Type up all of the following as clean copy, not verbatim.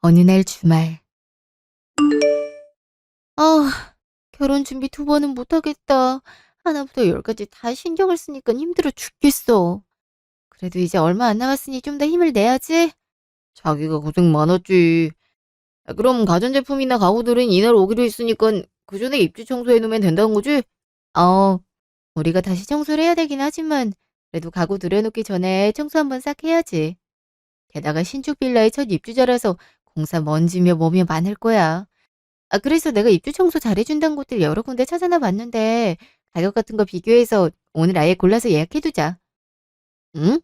어느 날 주말. 아, 결혼 준비 2번은 못하겠다. 하나부터 열까지 다 신경을 쓰니까 힘들어 죽겠어. 그래도 이제 얼마 안 남았으니 좀 더 힘을 내야지. 자기가 고생 많았지. 그럼 가전제품이나 가구들은 이날 오기로 했으니까 그 전에 입주 청소해놓으면 된다는 거지? 어, 우리가 다시 청소를 해야 되긴 하지만 그래도 가구 들여놓기 전에 청소 한번 싹 해야지. 게다가 신축 빌라의 첫 입주자라서 공사 먼지며 뭐며 많을 거야. 그래서 내가 입주 청소 잘해준다는 곳들 여러 군데 찾아나 봤는데 가격 같은 거 비교해서 오늘 아예 골라서 예약해두자. 응?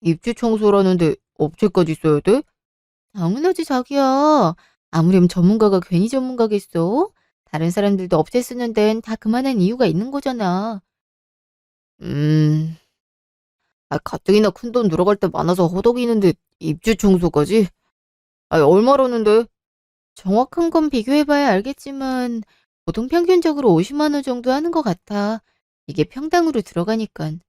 입주 청소라는데 업체까지 써야 돼? 당연하지 자기야. 아무렴 전문가가 괜히 전문가겠어? 다른 사람들도 업체 쓰는 데는 다 그만한 이유가 있는 거잖아. 음, 가뜩이나 큰 돈 들어갈 때 많아서 허덕이는데 입주 청소까지? 얼마라는데? 정확한 건 비교해봐야 알겠지만 보통 평균적으로 50만 원 정도 하는 것 같아. 이게 평당으로 들어가니깐.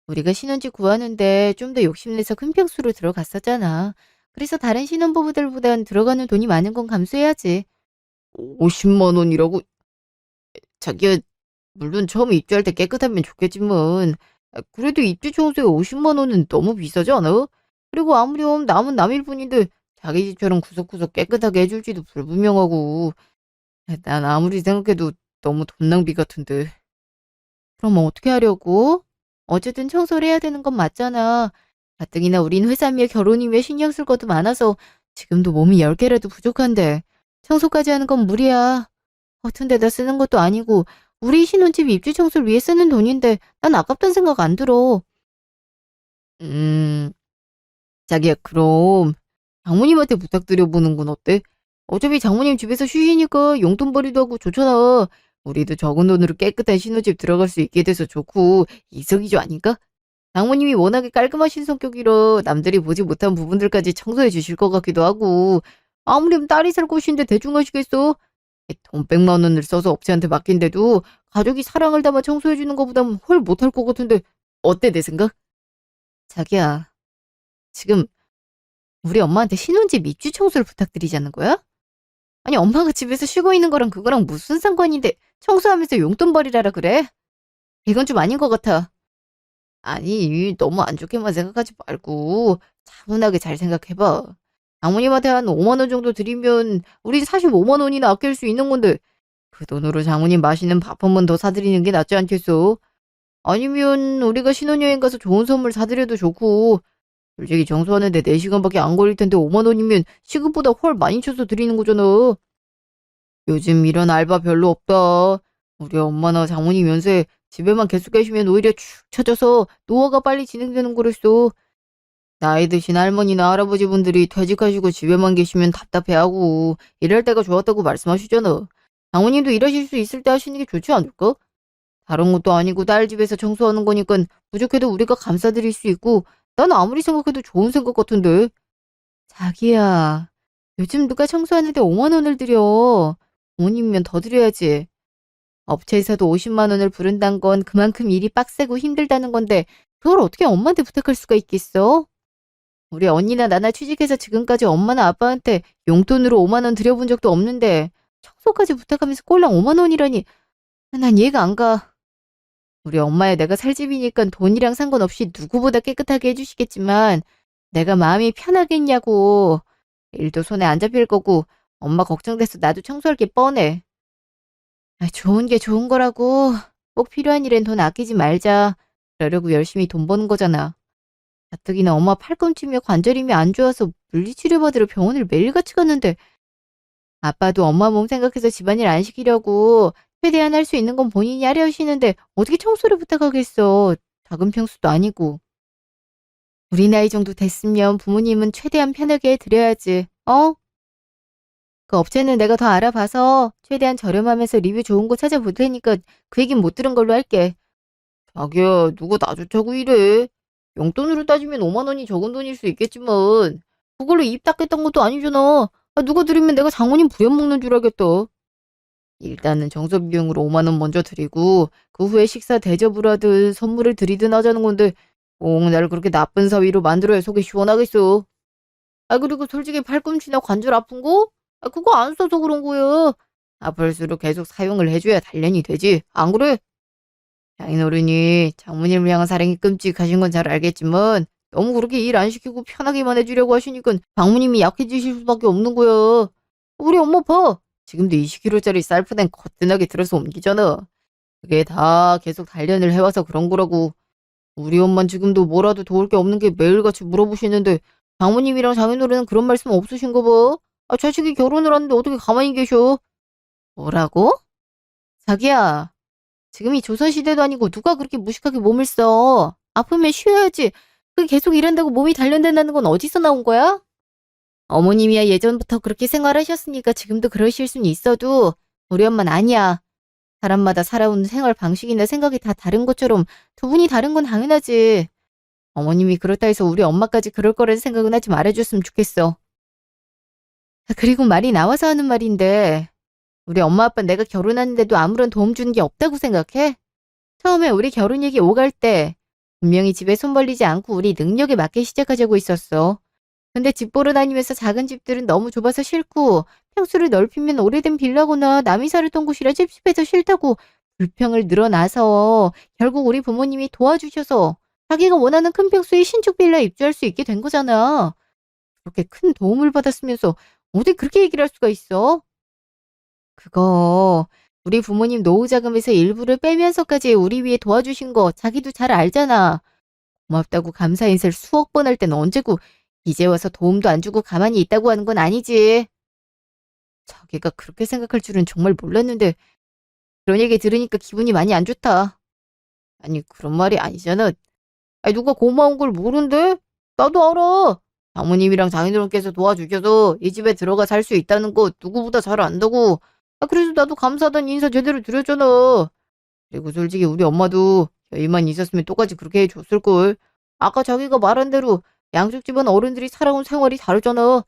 우리가 신혼집 구하는데 좀 더 욕심내서 큰 평수로 들어갔었잖아. 그래서 다른 신혼부부들보단 들어가는 돈이 많은 건 감수해야지. 50만 원이라고? 자기야, 물론 처음 입주할 때 깨끗하면 좋겠지만 그래도 입주 청소에 50만 원은 너무 비싸지 않아? 그리고 아무렴 남은 남일 뿐인데 자기 집처럼 구석구석 깨끗하게 해줄지도 불분명하고 난 아무리 생각해도 너무 돈 낭비 같은데. 그럼 어떻게 하려고? 어쨌든 청소를 해야 되는 건 맞잖아. 가뜩이나 우린 회사며 결혼이며 신경 쓸 것도 많아서 지금도 몸이 10개라도 부족한데 청소까지 하는 건 무리야. 허튼 데다 쓰는 것도 아니고 우리 신혼집 입주 청소를 위해 쓰는 돈인데 난 아깝다는 생각 안 들어. 음, 자기야 그럼 장모님한테 부탁드려보는 건 어때? 어차피 장모님 집에서 쉬시니까 용돈벌이도 하고 좋잖아. 우리도 적은 돈으로 깨끗한 신혼집 들어갈 수 있게 돼서 좋고 이석이죠 아닌가? 장모님이 워낙에 깔끔하신 성격이라 남들이 보지 못한 부분들까지 청소해 주실 것 같기도 하고 아무렴 딸이 살 곳인데 대충 하시겠어? 돈 100만 원을 써서 업체한테 맡긴데도 가족이 사랑을 담아 청소해 주는 것보단 훨 못할 것 같은데 어때 내 생각? 자기야 지금 우리 엄마한테 신혼집 입주 청소를 부탁드리자는 거야? 아니 엄마가 집에서 쉬고 있는 거랑 그거랑 무슨 상관인데 청소하면서 용돈 벌이라라 그래? 이건 좀 아닌 것 같아. 아니 너무 안 좋게만 생각하지 말고 차분하게 잘 생각해봐. 장모님한테 한 5만 원 정도 드리면 우리 45만 원이나 아낄 수 있는 건데 그 돈으로 장모님 맛있는 밥 한 번 더 사드리는 게 낫지 않겠어? 아니면 우리가 신혼여행 가서 좋은 선물 사드려도 좋고 솔직히 청소하는데 4시간밖에 안 걸릴 텐데 5만 원이면 시급보다 훨 많이 쳐서 드리는 거잖아. 요즘 이런 알바 별로 없다. 우리 엄마나 장모님 연세 집에만 계속 계시면 오히려 축 처져서 노화가 빨리 진행되는 거랬어. 나이 드신 할머니나 할아버지분들이 퇴직하시고 집에만 계시면 답답해하고 일할 때가 좋았다고 말씀하시잖아. 장모님도 일하실 수 있을 때 하시는 게 좋지 않을까? 다른 것도 아니고 딸 집에서 청소하는 거니까 부족해도 우리가 감싸드릴 수 있고 난 아무리 생각해도 좋은 생각 같은데. 자기야, 요즘 누가 청소하는데 5만 원을 들여. 부모님이면 더 드려야지. 업체에서도 50만 원을 부른다는 건 그만큼 일이 빡세고 힘들다는 건데 그걸 어떻게 엄마한테 부탁할 수가 있겠어? 우리 언니나 나나 취직해서 지금까지 엄마나 아빠한테 용돈으로 5만 원 드려본 적도 없는데 청소까지 부탁하면서 꼴랑 5만 원이라니 난 이해가 안 가. 우리 엄마야 내가 살 집이니까 돈이랑 상관없이 누구보다 깨끗하게 해주시겠지만 내가 마음이 편하겠냐고. 일도 손에 안 잡힐 거고 엄마 걱정돼서 나도 청소할 게 뻔해. 좋은 게 좋은 거라고. 꼭 필요한 일엔 돈 아끼지 말자. 그러려고 열심히 돈 버는 거잖아. 가뜩이나 엄마 팔꿈치며 관절임이 안 좋아서 물리치료 받으러 병원을 매일같이 갔는데 아빠도 엄마 몸 생각해서 집안일 안 시키려고 최대한 할 수 있는 건 본인이 하려 하시는데 어떻게 청소를 부탁하겠어. 작은 평수도 아니고. 우리 나이 정도 됐으면 부모님은 최대한 편하게 해드려야지. 어? 그 업체는 내가 더 알아봐서 최대한 저렴하면서 리뷰 좋은 곳 찾아볼 테니까 그 얘긴 못 들은 걸로 할게. 자기야, 누가 나 좋다고 이래. 용돈으로 따지면 5만 원이 적은 돈일 수 있겠지만 그걸로 입 닦겠다는 것도 아니잖아. 누가 들으면 내가 장모님 부려먹는 줄 알겠다. 일단은 정서 비용으로 5만 원 먼저 드리고 그 후에 식사 대접을 하든 선물을 드리든 하자는 건데 꼭 나를 그렇게 나쁜 사위로 만들어야 속이 시원하겠어. 그리고 솔직히 팔꿈치나 관절 아픈 거? 그거 안 써서 그런 거야. 아플수록 계속 사용을 해줘야 단련이 되지. 안 그래? 장인어른이 장모님을 향한 사랑이 끔찍하신 건 잘 알겠지만 너무 그렇게 일 안 시키고 편하게만 해주려고 하시니까 장모님이 약해지실 수밖에 없는 거야. 우리 엄마 봐. 지금도 20kg짜리 쌀푸된 거뜬하게 들어서 옮기잖아. 그게 다 계속 단련을 해와서 그런 거라고. 우리 엄만 지금도 뭐라도 도울 게 없는 게 매일같이 물어보시는데 장모님이랑 장인어른은 그런 말씀 없으신 거 봐. 자식이 결혼을 하는데 어떻게 가만히 계셔? 뭐라고? 자기야, 지금이 조선시대도 아니고 누가 그렇게 무식하게 몸을 써. 아프면 쉬어야지. 계속 일한다고 몸이 단련된다는 건 어디서 나온 거야? 어머님이야 예전부터 그렇게 생활하셨으니까 지금도 그러실 수는 있어도 우리 엄마는 아니야. 사람마다 살아온 생활 방식이나 생각이 다 다른 것처럼 두 분이 다른 건 당연하지. 어머님이 그렇다 해서 우리 엄마까지 그럴 거라는 생각은 하지 말아줬으면 좋겠어. 그리고 말이 나와서 하는 말인데 우리 엄마 아빠 내가 결혼하는데도 아무런 도움 주는 게 없다고 생각해? 처음에 우리 결혼 얘기 오갈 때 분명히 집에 손 벌리지 않고 우리 능력에 맞게 시작하자고 있었어. 근데 집 보러 다니면서 작은 집들은 너무 좁아서 싫고 평수를 넓히면 오래된 빌라거나 남이 살았던 곳이라 찝찝해서 싫다고 불평을 늘어나서 결국 우리 부모님이 도와주셔서 자기가 원하는 큰 평수의 신축 빌라에 입주할 수 있게 된 거잖아. 그렇게 큰 도움을 받았으면서 어디 그렇게 얘기를 할 수가 있어? 그거 우리 부모님 노후 자금에서 일부를 빼면서까지 우리 위해 도와주신 거 자기도 잘 알잖아. 고맙다고 감사 인사를 수억 번 할 땐 언제고 이제 와서 도움도 안 주고 가만히 있다고 하는 건 아니지. 자기가 그렇게 생각할 줄은 정말 몰랐는데 그런 얘기 들으니까 기분이 많이 안 좋다. 아니 그런 말이 아니잖아. 누가 고마운 걸 모른대? 나도 알아. 장모님이랑 장인어른께서 도와주셔서 이 집에 들어가 살 수 있다는 거 누구보다 잘 안다고. 그래서 나도 감사하다는 인사 제대로 드렸잖아. 그리고 솔직히 우리 엄마도 여유만 있었으면 똑같이 그렇게 해줬을걸. 아까 자기가 말한 대로 양쪽 집안 어른들이 살아온 생활이 다르잖아.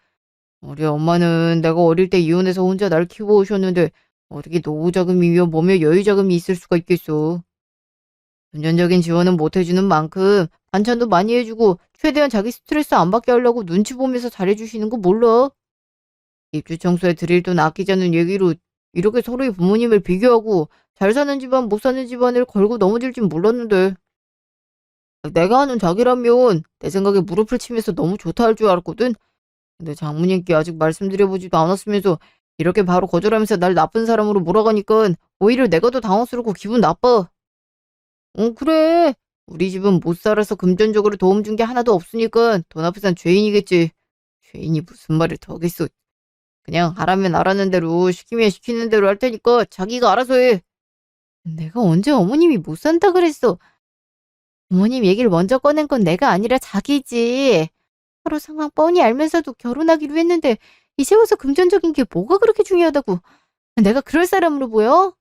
우리 엄마는 내가 어릴 때 이혼해서 혼자 날 키워오셨는데 어떻게 노후 자금이며 뭐며 여유 자금이 있을 수가 있겠어. 금전적인 지원은 못 해주는 만큼 반찬도 많이 해주고 최대한 자기 스트레스 안 받게 하려고 눈치 보면서 잘해주시는 거 몰라? 입주 청소에 드릴 돈 아끼자는 얘기로 이렇게 서로의 부모님을 비교하고 잘 사는 집안 못 사는 집안을 걸고 넘어질 줄 몰랐는데 내가 아는 자기라면 내 생각에 무릎을 치면서 너무 좋다 할 줄 알았거든. 근데 장모님께 아직 말씀드려보지도 않았으면서 이렇게 바로 거절하면서 날 나쁜 사람으로 몰아가니까 오히려 내가 더 당황스럽고 기분 나빠. 그래. 우리 집은 못 살아서 금전적으로 도움 준 게 하나도 없으니까 돈 앞에선 죄인이겠지. 죄인이 무슨 말을 더 하겠어. 그냥 하라면 하라는 대로 시키면 시키는 대로 할 테니까 자기가 알아서 해. 내가 언제 어머님이 못 산다 그랬어. 부모님 얘기를 먼저 꺼낸 건 내가 아니라 자기지. 서로 상황 뻔히 알면서도 결혼하기로 했는데 이제 와서 금전적인 게 뭐가 그렇게 중요하다고. 내가 그럴 사람으로 보여?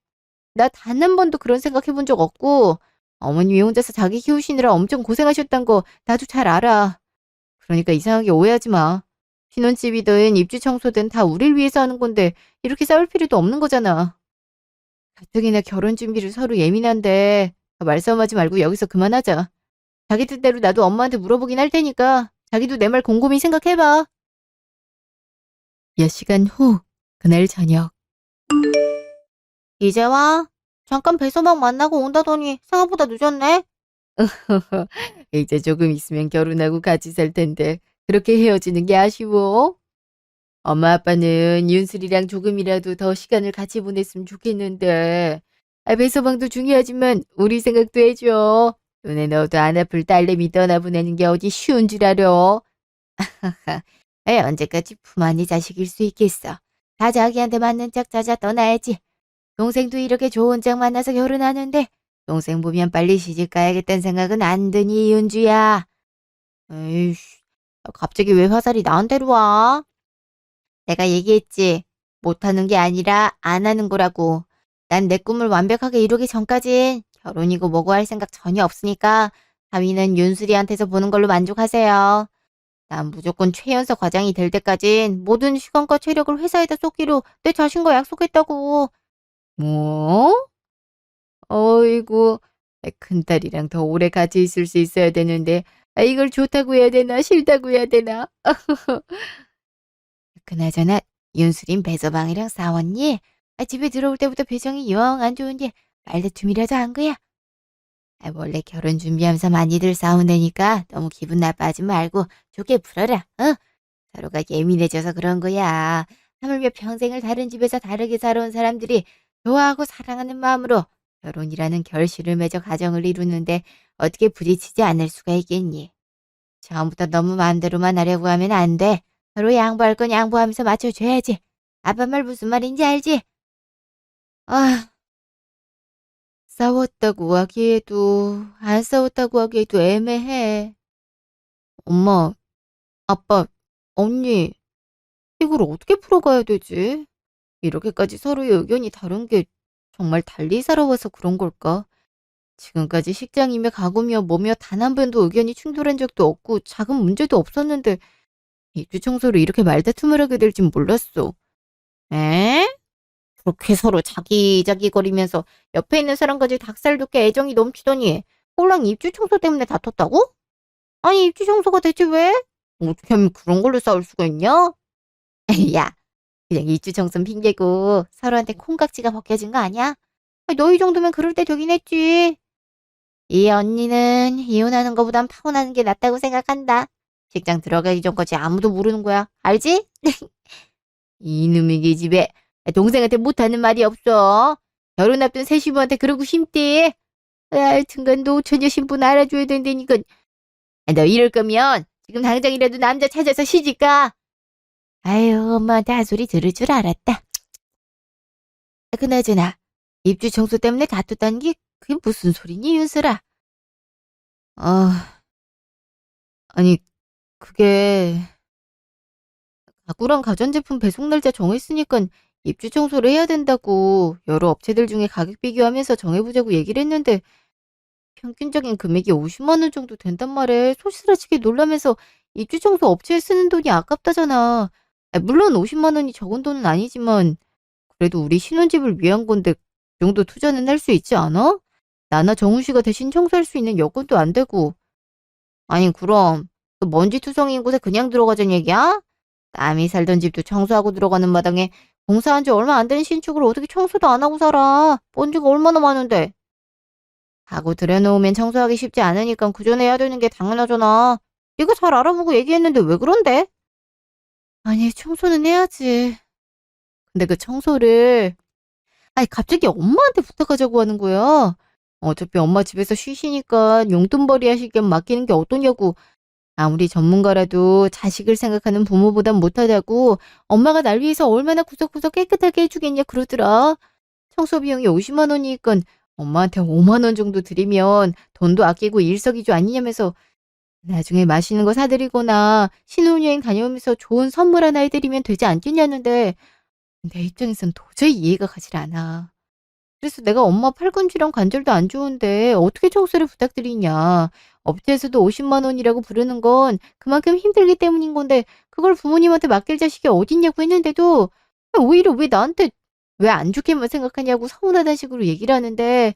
나 단 한 번도 그런 생각 해본 적 없고 어머님이 혼자서 자기 키우시느라 엄청 고생하셨단 거 나도 잘 알아. 그러니까 이상하게 오해하지 마. 신혼집이든 입주 청소든 다 우릴 위해서 하는 건데 이렇게 싸울 필요도 없는 거잖아. 가뜩이나 결혼 준비를 서로 예민한데 말싸움하지 말고 여기서 그만하자. 자기 뜻대로 나도 엄마한테 물어보긴 할 테니까 자기도 내 말 곰곰이 생각해봐. 몇 시간 후 그날 저녁. 이제 와? 잠깐 배서방 만나고 온다더니 생각보다 늦었네? 이제 조금 있으면 결혼하고 같이 살 텐데 그렇게 헤어지는 게 아쉬워? 엄마 아빠는 윤슬이랑 조금이라도 더 시간을 같이 보냈으면 좋겠는데 배서방도 중요하지만 우리 생각도 해줘. 눈에 넣어도 안 아플 딸내미 떠나보내는 게 어디 쉬운 줄 알아? 언제까지 품 안의 자식일 수 있겠어. 다 자기한테 맞는 짝 찾아 떠나야지. 동생도 이렇게 좋은 짝 만나서 결혼하는데 동생 보면 빨리 시집 가야겠다는 생각은 안 드니 윤주야. 에이씨, 갑자기 왜 화살이 나한테로 와? 내가 얘기했지. 못하는 게 아니라 안 하는 거라고. 난 내 꿈을 완벽하게 이루기 전까진 결혼이고 뭐고 할 생각 전혀 없으니까 다위는 윤수리한테서 보는 걸로 만족하세요. 난 무조건 최연소 과장이 될 때까진 모든 시간과 체력을 회사에다 쏟기로 내 자신과 약속했다고. 뭐? 어이구, 큰딸이랑 더 오래 같이 있을 수 있어야 되는데 이걸 좋다고 해야 되나 싫다고 해야 되나. 그나저나 윤수린 배서방이랑 싸웠니? 집에 들어올 때부터 표정이 영 안 좋은데 말다툼이라도 한 거야? 원래 결혼 준비하면서 많이들 싸운다니까 너무 기분 나빠하지 말고 좋게 풀어라. 서로가 예민해져서 그런 거야. 하물며 평생을 다른 집에서 다르게 살아온 사람들이 좋아하고 사랑하는 마음으로 결혼이라는 결실을 맺어 가정을 이루는데 어떻게 부딪히지 않을 수가 있겠니? 처음부터 너무 마음대로만 하려고 하면 안 돼. 서로 양보할 건 양보하면서 맞춰줘야지. 아빠 말 무슨 말인지 알지? 아, 싸웠다고 하기에도 안 싸웠다고 하기에도 애매해. 엄마, 아빠, 언니, 이걸 어떻게 풀어가야 되지? 이렇게까지 서로의 의견이 다른 게 정말 달리 살아와서 그런 걸까? 지금까지 식장이며 가구며 뭐며 단 한 번도 의견이 충돌한 적도 없고 작은 문제도 없었는데 입주 청소를 이렇게 말다툼을 하게 될 줄 몰랐어. 에? 그렇게 서로 자기자기거리면서 옆에 있는 사람까지 닭살 돋게 애정이 넘치더니 홀랑 입주 청소 때문에 다퉜다고? 아니 입주 청소가 대체 왜? 어떻게 하면 그런 걸로 싸울 수가 있냐? 야, 그냥 입주 청소는 핑계고 서로한테 콩깍지가 벗겨진 거 아니야? 너희 정도면 그럴 때 되긴 했지. 이 언니는 이혼하는 거보단 파혼하는 게 낫다고 생각한다. 직장 들어가기 전까지 아무도 모르는 거야. 알지? 이놈의 계집애. 동생한테 못하는 말이 없어. 결혼 앞둔 새 시부한테 그러고 힘대. 하여튼간 노처녀 신분 알아줘야 된다니까. 너 이럴 거면 지금 당장이라도 남자 찾아서 시집가. 아유, 엄마한테 한 소리 들을 줄 알았다. 그나저나 입주 청소 때문에 다퉜다는 게 그게 무슨 소리니, 윤슬아? 아니 그게 가구랑 가전제품 배송 날짜 정했으니까 입주 청소를 해야 된다고 여러 업체들 중에 가격 비교하면서 정해보자고 얘기를 했는데 평균적인 금액이 50만 원 정도 된단 말에 소스라치게 놀라면서 입주 청소 업체에 쓰는 돈이 아깝다잖아. 물론 50만 원이 적은 돈은 아니지만 그래도 우리 신혼집을 위한 건데 그 정도 투자는 할 수 있지 않아? 나나 정우 씨가 대신 청소할 수 있는 여건도 안 되고. 아니 그럼 그 먼지 투성이인 곳에 그냥 들어가자는 얘기야? 남이 살던 집도 청소하고 들어가는 마당에 공사한 지 얼마 안 된 신축을 어떻게 청소도 안 하고 살아? 먼지가 얼마나 많은데. 가구 들여놓으면 청소하기 쉽지 않으니까 구전해야 되는 게 당연하잖아. 네가 잘 알아보고 얘기했는데 왜 그런데? 아니 청소는 해야지. 근데 그 청소를 갑자기 엄마한테 부탁하자고 하는 거야. 어차피 엄마 집에서 쉬시니까 용돈벌이 하실 겸 맡기는 게 어떠냐고. 아무리 전문가라도 자식을 생각하는 부모보단 못하다고 엄마가 날 위해서 얼마나 구석구석 깨끗하게 해주겠냐 그러더라. 청소 비용이 50만 원이니까 엄마한테 5만 원 정도 드리면 돈도 아끼고 일석이조 아니냐면서 나중에 맛있는 거 사드리거나 신혼여행 다녀오면서 좋은 선물 하나 해드리면 되지 않겠냐는데 내 입장에선 도저히 이해가 가질 않아. 그래서 내가 엄마 팔꿈치랑 관절도 안 좋은데 어떻게 청소를 부탁드리냐. 업체에서도 50만 원이라고 부르는 건 그만큼 힘들기 때문인 건데 그걸 부모님한테 맡길 자식이 어딨냐고 했는데도 오히려 왜 나한테 왜 안 좋게만 생각하냐고 서운하다는 식으로 얘기를 하는데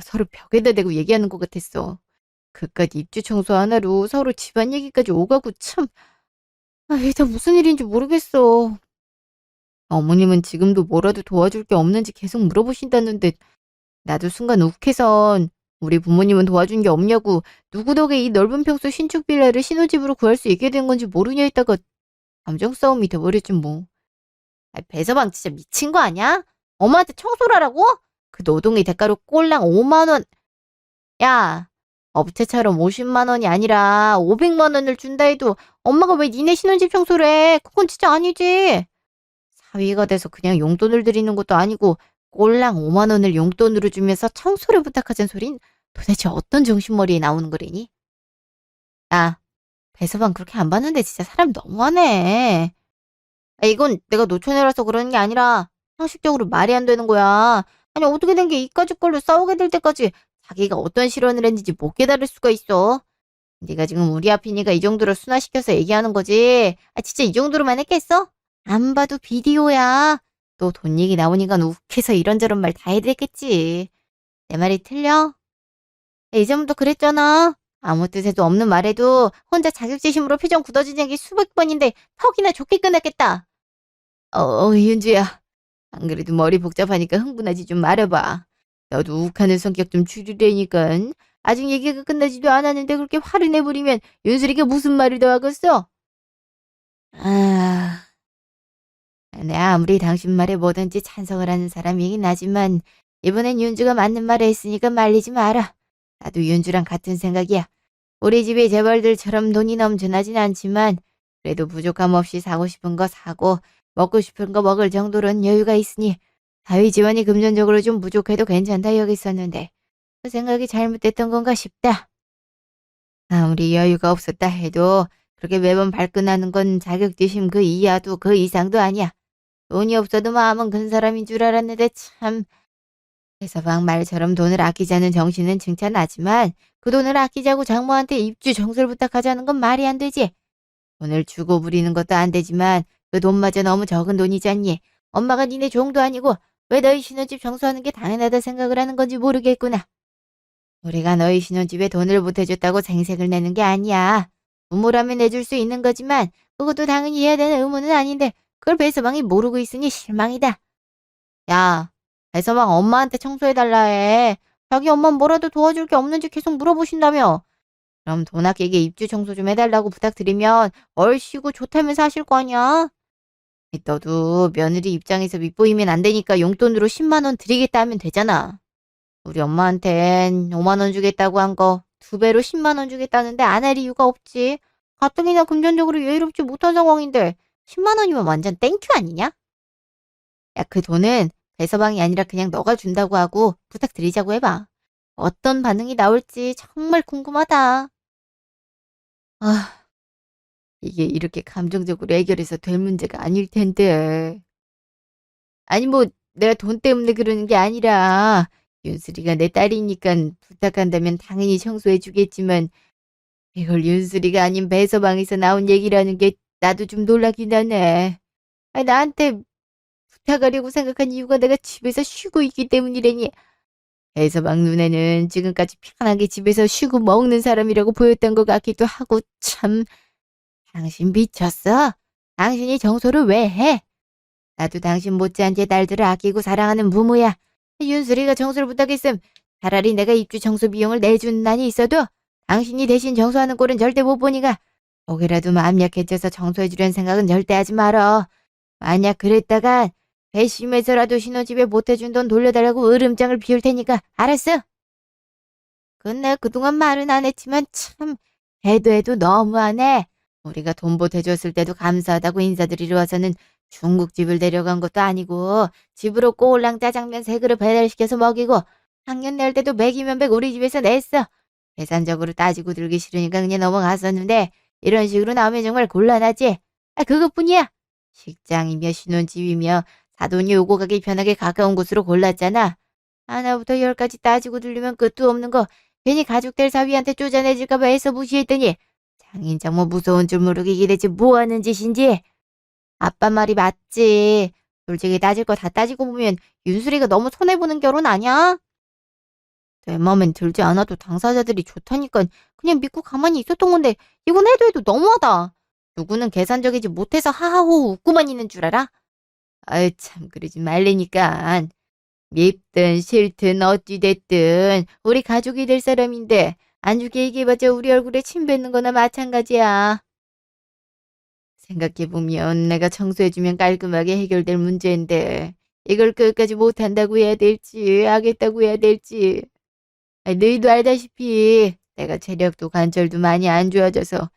서로 벽에다 대고 얘기하는 것 같았어. 그깟 입주 청소 하나로 서로 집안 얘기까지 오가고 참. 이게 다 무슨 일인지 모르겠어. 어머님은 지금도 뭐라도 도와줄 게 없는지 계속 물어보신다는데 나도 순간 욱해선 우리 부모님은 도와준 게 없냐고 누구 덕에 이 넓은 평수 신축 빌라를 신혼집으로 구할 수 있게 된 건지 모르냐 했다가 감정 싸움이 돼버렸지 뭐. 배서방 진짜 미친 거 아니야? 엄마한테 청소를 하라고? 그 노동의 대가로 꼴랑 5만 원. 야, 업체처럼 50만 원이 아니라 500만 원을 준다 해도 엄마가 왜 니네 신혼집 청소를 해? 그건 진짜 아니지. 사위가 돼서 그냥 용돈을 드리는 것도 아니고 꼴랑 5만 원을 용돈으로 주면서 청소를 부탁하자는 소린 도대체 어떤 정신머리에 나오는 거래니? 야, 배서방 그렇게 안 봤는데 진짜 사람 너무하네. 이건 내가 노처녀라서 그러는 게 아니라 상식적으로 말이 안 되는 거야. 아니 어떻게 된 게 이까짓 걸로 싸우게 될 때까지 자기가 어떤 실언을 했는지 못 깨달을 수가 있어. 네가 지금 우리 앞이니까 이 정도로 순화시켜서 얘기하는 거지. 진짜 이 정도로만 했겠어? 안 봐도 비디오야. 또 돈 얘기 나오니까 욱해서 이런저런 말 다 해댔겠지. 내 말이 틀려? 예전부터 그랬잖아. 아무 뜻에도 없는 말에도 혼자 자격지심으로 표정 굳어진 적이 수백 번인데 턱이나 좋게 끝났겠다. 윤주야. 안 그래도 머리 복잡하니까 흥분하지 좀 말아봐. 너도 욱하는 성격 좀 줄이려니까. 아직 얘기가 끝나지도 않았는데 그렇게 화를 내버리면 윤슬이가 무슨 말을 더 하겠어? 아, 내가 아무리 당신 말에 뭐든지 찬성을 하는 사람이긴 하지만 이번엔 윤주가 맞는 말을 했으니까 말리지 마라. 나도 윤주랑 같은 생각이야. 우리 집이 재벌들처럼 돈이 넘쳐나진 않지만 그래도 부족함 없이 사고 싶은 거 사고 먹고 싶은 거 먹을 정도로는 여유가 있으니 사위 집안이 금전적으로 좀 부족해도 괜찮다 여겼었는데 그 생각이 잘못됐던 건가 싶다. 아무리 여유가 없었다 해도 그렇게 매번 발끈하는 건 자격지심 그 이하도 그 이상도 아니야. 돈이 없어도 마음은 큰 사람인 줄 알았는데 참. 회서방 말처럼 돈을 아끼자는 정신은 칭찬하지만 그 돈을 아끼자고 장모한테 입주 정서를 부탁하자는 건 말이 안 되지. 돈을 주고 부리는 것도 안 되지만 그 돈마저 너무 적은 돈이잖니. 엄마가 니네 종도 아니고 왜 너희 신혼집 청소하는 게 당연하다 생각을 하는 건지 모르겠구나. 우리가 너희 신혼집에 돈을 보태줬다고 생색을 내는 게 아니야. 부모라면 내줄 수 있는 거지만 그것도 당연히 해야 되는 의무는 아닌데 그걸 배서방이 모르고 있으니 실망이다. 야, 배서방 엄마한테 청소해달라 해. 자기 엄마 뭐라도 도와줄 게 없는지 계속 물어보신다며. 그럼 돈 아끼게 입주 청소 좀 해달라고 부탁드리면 얼씨구 좋다면서 하실 거 아니야? 너도 며느리 입장에서 밉보이면 안 되니까 용돈으로 10만 원 드리겠다 하면 되잖아. 우리 엄마한텐 5만 원 주겠다고 한 거 2배로 10만 원 주겠다는데 안 할 이유가 없지. 가뜩이나 금전적으로 여유롭지 못한 상황인데 10만 원이면 완전 땡큐 아니냐? 야, 그 돈은 배서방이 아니라 그냥 너가 준다고 하고 부탁드리자고 해봐. 어떤 반응이 나올지 정말 궁금하다. 아, 이게 이렇게 감정적으로 해결해서 될 문제가 아닐 텐데. 아니, 뭐, 내가 돈 때문에 그러는 게 아니라, 윤슬이가 내 딸이니까 부탁한다면 당연히 청소해주겠지만, 이걸 윤슬이가 아닌 배서방에서 나온 얘기라는 게 나도 좀 놀라긴 하네. 아니, 나한테 부탁하려고 생각한 이유가 내가 집에서 쉬고 있기 때문이라니. 배서방 눈에는 지금까지 편하게 집에서 쉬고 먹는 사람이라고 보였던 것 같기도 하고, 참. 당신 미쳤어? 당신이 정소를 왜 해? 나도 당신 못지않게 딸들을 아끼고 사랑하는 부모야. 윤슬이가 정소를 부탁했음. 차라리 내가 입주 청소 비용을 내준 난이 있어도 당신이 대신 정소하는 꼴은 절대 못 보니까 혹이라도 마음 약해져서 정소해주려는 생각은 절대 하지 말어. 만약 그랬다가 배심해서라도 신혼집에 보태준 돈 돌려달라고 으름장을 피울 테니까 알았어? 그건 내가 그동안 말은 안 했지만 참 해도 너무하네. 우리가 돈 보태줬을 때도 감사하다고 인사드리러 와서는 중국집을 데려간 것도 아니고 집으로 꼬울랑 짜장면 3그릇 배달시켜서 먹이고 학년 낼 때도 백이면 백 우리 집에서 냈어. 계산적으로 따지고 들기 싫으니까 그냥 넘어갔었는데 이런 식으로 나오면 정말 곤란하지. 그것뿐이야. 식장이며 신혼집이며 사돈이 오고 가기 편하게 가까운 곳으로 골랐잖아. 하나부터 10까지 따지고 들리면 끝도 없는 거 괜히 가족들 사위한테 쪼잔해질까봐 애써 무시했더니 장인장모 무서운 줄 모르게 이게 대체 뭐하는 짓인지. 아빠 말이 맞지. 솔직히 따질 거 다 따지고 보면 윤수리가 너무 손해보는 결혼 아니야? 내 맘엔 들지 않아도 당사자들이 좋다니까 그냥 믿고 가만히 있었던 건데 이건 해도 너무하다. 누구는 계산적이지 못해서 하하호호 웃고만 있는 줄 알아? 아유 참 그러지 말래니까. 밉든 싫든 어찌됐든 우리 가족이 될 사람인데 안 좋게 얘기해봤자 우리 얼굴에 침 뱉는 거나 마찬가지야. 생각해보면 내가 청소해주면 깔끔하게 해결될 문제인데 이걸 끝까지 못한다고 해야 될지 하겠다고 해야 될지. 너희도 알다시피 내가 체력도 관절도 많이 안 좋아져서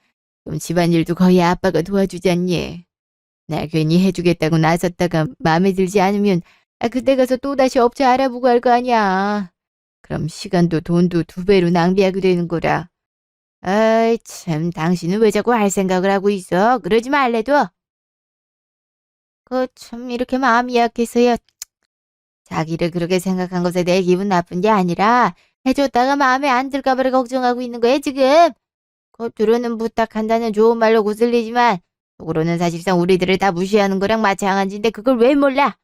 좀 집안일도 거의 아빠가 도와주잖니. 나 괜히 해주겠다고 나섰다가 마음에 들지 않으면 그때 가서 또다시 업체 알아보고 할 거 아니야. 그럼 시간도 돈도 2배로 낭비하게 되는 거라. 아이 참 당신은 왜 자꾸 할 생각을 하고 있어? 그러지 말래도. 그 참 이렇게 마음이 약해서요. 자기를 그렇게 생각한 것에 대해 기분 나쁜 게 아니라 해줬다가 마음에 안 들까 봐 걱정하고 있는 거야 지금. 겉으로는 부탁한다는 좋은 말로 거슬리지만 속으로는 사실상 우리들을 다 무시하는 거랑 마찬가지인데 그걸 왜 몰라?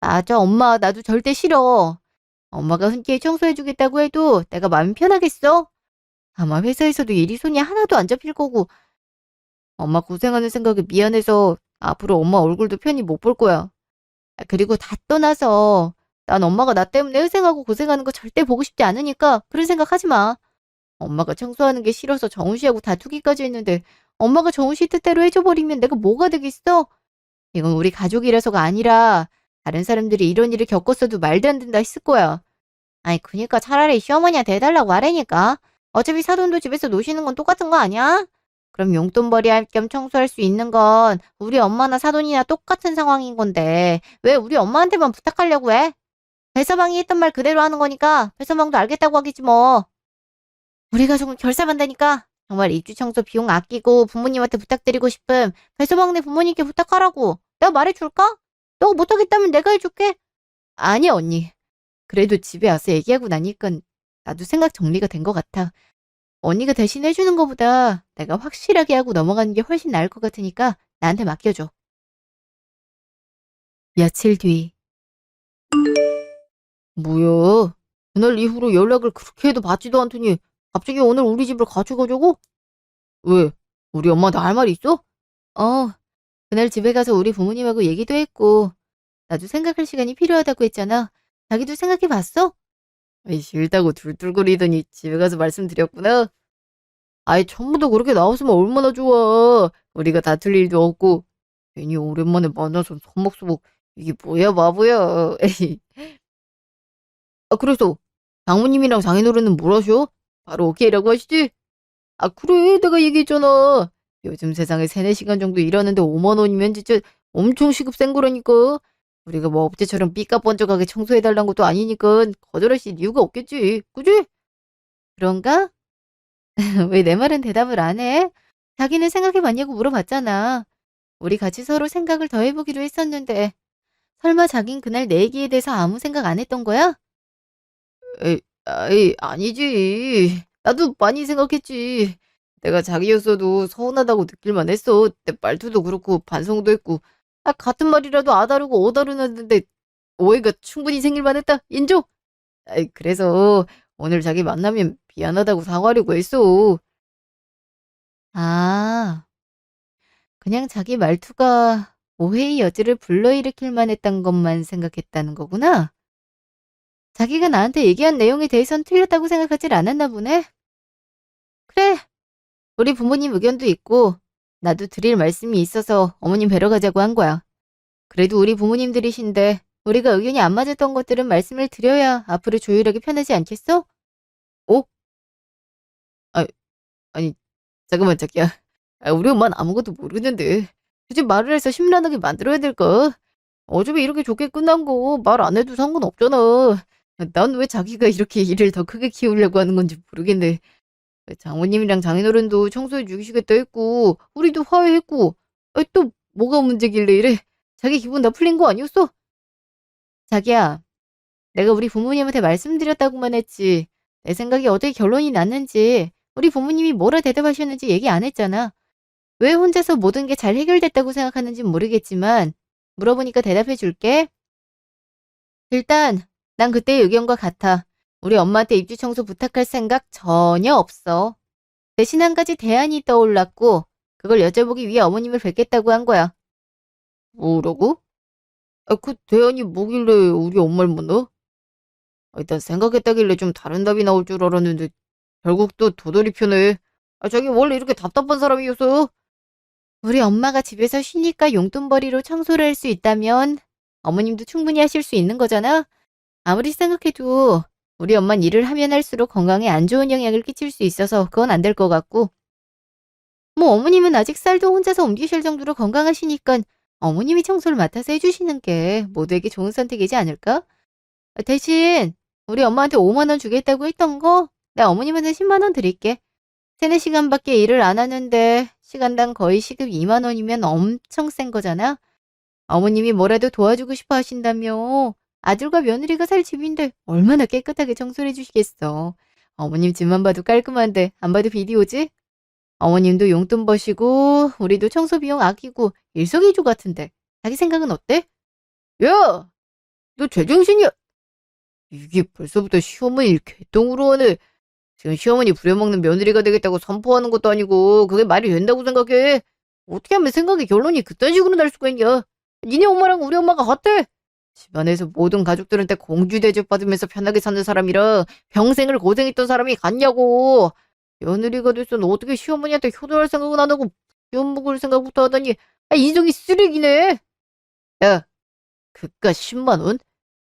맞아 엄마 나도 절대 싫어. 엄마가 흔쾌히 청소해주겠다고 해도 내가 마음이 편하겠어? 아마 회사에서도 일이 손이 하나도 안 잡힐 거고, 엄마 고생하는 생각에 미안해서 앞으로 엄마 얼굴도 편히 못 볼 거야. 그리고 다 떠나서 난 엄마가 나 때문에 희생하고 고생하는 거 절대 보고 싶지 않으니까 그런 생각 하지 마. 엄마가 청소하는 게 싫어서 정우 씨하고 다투기까지 했는데 엄마가 정우 씨 뜻대로 해줘버리면 내가 뭐가 되겠어? 이건 우리 가족이라서가 아니라 다른 사람들이 이런 일을 겪었어도 말도 안 된다 했을 거야. 아니 그니까 차라리 시어머니한테 해달라고 말하니까. 어차피 사돈도 집에서 노시는 건 똑같은 거 아니야? 그럼 용돈벌이 할 겸 청소할 수 있는 건 우리 엄마나 사돈이나 똑같은 상황인 건데 왜 우리 엄마한테만 부탁하려고 해? 배서방이 했던 말 그대로 하는 거니까 배서방도 알겠다고 하겠지 뭐. 우리 가족은 결사반다니까. 정말 입주 청소 비용 아끼고 부모님한테 부탁드리고 싶음. 배서방네 부모님께 부탁하라고. 내가 말해줄까? 너가 못하겠다면 내가 해줄게. 아니야 언니. 그래도 집에 와서 얘기하고 나니까 나도 생각 정리가 된 것 같아. 언니가 대신 해주는 것보다 내가 확실하게 하고 넘어가는 게 훨씬 나을 것 같으니까 나한테 맡겨줘. 며칠 뒤. 뭐야? 그날 이후로 연락을 그렇게 해도 받지도 않더니 갑자기 오늘 우리 집을 같이 가자고? 왜? 우리 엄마한테 할 말이 있어? 어, 그날 집에 가서 우리 부모님하고 얘기도 했고 나도 생각할 시간이 필요하다고 했잖아. 자기도 생각해봤어? 아이, 싫다고 툴툴거리더니 집에 가서 말씀드렸구나. 아이, 처음부터 그렇게 나왔으면 얼마나 좋아. 우리가 다툴 일도 없고. 괜히 오랜만에 만나서 서먹서먹. 이게 뭐야, 바보야. 에이. 아, 그래서 장모님이랑 장인어른은 뭘 하셔? 바로 오케이라고 하시지? 아, 그래. 내가 얘기했잖아. 요즘 세상에 3-4시간 정도 일하는데 5만 원이면 진짜 엄청 시급 센 거라니까. 우리가 뭐 업체처럼 삐까뻔쩍하게 청소해달란 것도 아니니까 거절하실 이유가 없겠지. 그지? 그런가? 왜 내 말은 대답을 안 해? 자기는 생각해봤냐고 물어봤잖아. 우리 같이 서로 생각을 더 해보기로 했었는데 설마 자긴 그날 내 얘기에 대해서 아무 생각 안 했던 거야? 아이, 아니지. 나도 많이 생각했지. 내가 자기였어도 서운하다고 느낄만 했어. 내 말투도 그렇고 반성도 했고. 아, 같은 말이라도 아다르고 어다르는데 오해가 충분히 생길 만했다. 인정? 아이, 그래서 오늘 자기 만나면 미안하다고 사과하려고 했어. 아, 그냥 자기 말투가 오해의 여지를 불러일으킬 만했던 것만 생각했다는 거구나. 자기가 나한테 얘기한 내용에 대해선 틀렸다고 생각하질 않았나 보네. 그래, 우리 부모님 의견도 있고 나도 드릴 말씀이 있어서 어머님 뵈러 가자고 한 거야. 그래도 우리 부모님들이신데 우리가 의견이 안 맞았던 것들은 말씀을 드려야 앞으로 조율하기 편하지 않겠어? 어? 아, 아니, 잠깐만, 자기야. 아, 우리 엄마는 아무것도 모르는데 굳이 말을 해서 심란하게 만들어야 될까? 어차피 이렇게 좋게 끝난 거 말 안 해도 상관없잖아. 난 왜 자기가 이렇게 일을 더 크게 키우려고 하는 건지 모르겠네. 장모님이랑 장인어른도 청소해 주시겠다 했고 우리도 화해했고 또 뭐가 문제길래 이래? 자기 기분 다 풀린 거 아니었어? 자기야, 내가 우리 부모님한테 말씀드렸다고만 했지 내 생각이 어떻게 결론이 났는지 우리 부모님이 뭐라 대답하셨는지 얘기 안 했잖아. 왜 혼자서 모든 게 잘 해결됐다고 생각하는진 모르겠지만 물어보니까 대답해 줄게. 일단 난 그때의 의견과 같아. 우리 엄마한테 입주 청소 부탁할 생각 전혀 없어. 대신 한 가지 대안이 떠올랐고 그걸 여쭤보기 위해 어머님을 뵙겠다고 한 거야. 뭐라고? 아, 그 대안이 뭐길래 우리 엄마를 만나? 일단 생각했다길래 좀 다른 답이 나올 줄 알았는데 결국 또 도돌이 편해. 아, 자기 원래 이렇게 답답한 사람이었어? 우리 엄마가 집에서 쉬니까 용돈벌이로 청소를 할 수 있다면 어머님도 충분히 하실 수 있는 거잖아? 아무리 생각해도 우리 엄만 일을 하면 할수록 건강에 안 좋은 영향을 끼칠 수 있어서 그건 안 될 것 같고 뭐 어머님은 아직 쌀도 혼자서 옮기실 정도로 건강하시니까 어머님이 청소를 맡아서 해주시는 게 모두에게 좋은 선택이지 않을까? 대신 우리 엄마한테 5만 원 주겠다고 했던 거 내가 어머님한테 10만 원 드릴게. 3-4시간밖에 일을 안 하는데 시간당 거의 시급 2만 원이면 엄청 센 거잖아. 어머님이 뭐라도 도와주고 싶어 하신다며 아들과 며느리가 살 집인데 얼마나 깨끗하게 청소를 해주시겠어. 어머님 집만 봐도 깔끔한데 안 봐도 비디오지? 어머님도 용돈 버시고 우리도 청소 비용 아끼고 일석이조 같은데 자기 생각은 어때? 야! 너 제정신이야! 이게 벌써부터 시어머니를 개똥으로 하네. 지금 시어머니 부려먹는 며느리가 되겠다고 선포하는 것도 아니고 그게 말이 된다고 생각해? 어떻게 하면 생각의 결론이 그딴 식으로 날 수가 있냐? 니네 엄마랑 우리 엄마가 같대. 집안에서 모든 가족들한테 공주 대접 받으면서 편하게 사는 사람이라 평생을 고생했던 사람이 같냐고. 며느리가 돼서 너 어떻게 시어머니한테 효도할 생각은 안 하고 시험 먹을 생각부터 하다니. 인성이 쓰레기네. 야, 그깟 10만 원?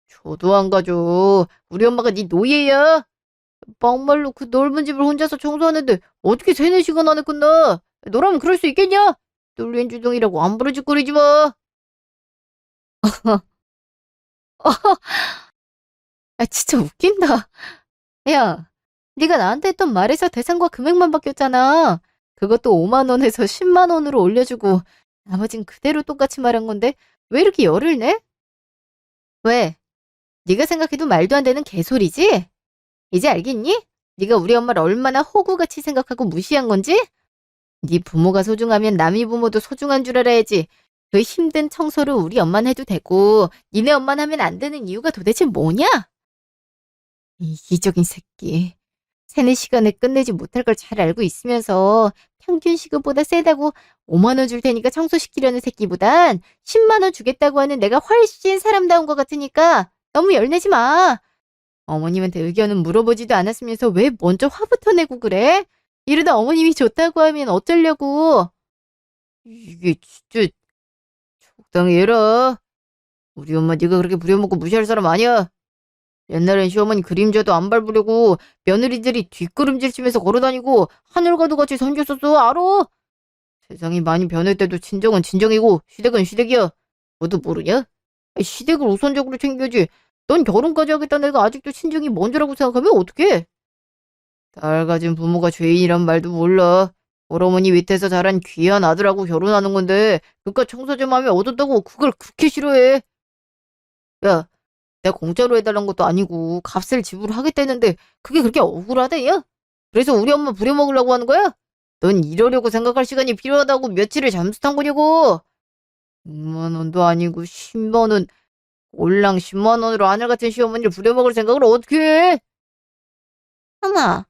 줘도 안 가져. 우리 엄마가 네 노예야? 막말로 그 넓은 집을 혼자서 청소하는데 어떻게 3-4시간 안에 끝나? 너라면 그럴 수 있겠냐? 뚫린 주둥이라고 안 부르짖거리지 마. 진짜 웃긴다. 야, 네가 나한테 했던 말에서 대상과 금액만 바뀌었잖아. 그것도 5만 원에서 10만 원으로 올려주고 나머진 그대로 똑같이 말한 건데 왜 이렇게 열을 내? 왜? 네가 생각해도 말도 안 되는 개소리지? 이제 알겠니? 네가 우리 엄마를 얼마나 호구같이 생각하고 무시한 건지? 네 부모가 소중하면 남의 부모도 소중한 줄 알아야지. 그 힘든 청소를 우리 엄만 해도 되고 니네 엄만 하면 안 되는 이유가 도대체 뭐냐? 이기적인 새끼. 3-4시간에 끝내지 못할 걸 잘 알고 있으면서 평균 시급보다 세다고 5만 원 줄 테니까 청소시키려는 새끼보단 10만 원 주겠다고 하는 내가 훨씬 사람다운 것 같으니까 너무 열내지 마. 어머님한테 의견은 물어보지도 않았으면서 왜 먼저 화부터 내고 그래? 이러다 어머님이 좋다고 하면 어쩌려고. 이게 진짜 적당히 해라. 우리 엄마 네가 그렇게 부려먹고 무시할 사람 아니야. 옛날엔 시어머니 그림자도 안 밟으려고 며느리들이 뒷걸음질 치면서 걸어다니고 하늘과도 같이 섬겼었어. 알아? 세상이 많이 변했대도 친정은 친정이고 시댁은 시댁이야. 너도 모르냐? 시댁을 우선적으로 챙겨야지. 넌 결혼까지 하겠다는 애가 아직도 친정이 먼저라고 생각하면 어떡해? 딸 가진 부모가 죄인이란 말도 몰라. 오라머니 밑에서 자란 귀한 아들하고 결혼하는 건데 그깟 청소 좀 하면 얻었다고 그걸 그렇게 싫어해. 야, 내가 공짜로 해달란 것도 아니고 값을 지불하겠다는데 그게 그렇게 억울하대, 야? 그래서 우리 엄마 부려먹으려고 하는 거야? 넌 이러려고 생각할 시간이 필요하다고 며칠을 잠수탄 거냐고. 6만 원도 아니고 10만 원, 올랑 10만 원으로 하늘 같은 시어머니를 부려먹을 생각을 어떻게 해? 어머,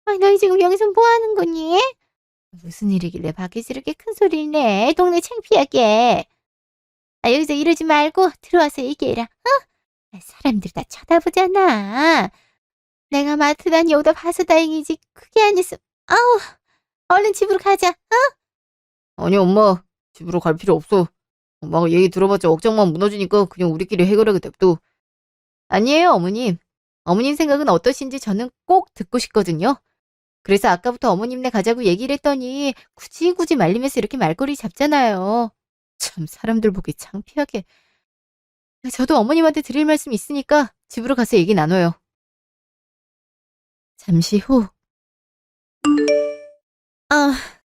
너희 지금 여기서 뭐 하는 거니? 무슨 일이길래 밖에서 이렇게 큰 소리를 내? 동네 창피하게. 여기서 이러지 말고 들어와서 얘기해라. 사람들이 다 쳐다보잖아. 내가 마트 다녀오다 봐서 다행이지. 그게 아니었어. 아우, 얼른 집으로 가자. 아니 엄마, 집으로 갈 필요 없어. 엄마가 얘기 들어봤자 억장만 무너지니까 그냥 우리끼리 해결하게 냅둬. 아니에요 어머님. 어머님 생각은 어떠신지 저는 꼭 듣고 싶거든요. 그래서 아까부터 어머님네 가자고 얘기를 했더니 굳이 말리면서 이렇게 말꼬리 잡잖아요. 참 사람들 보기 창피하게. 저도 어머님한테 드릴 말씀이 있으니까 집으로 가서 얘기 나눠요. 잠시 후.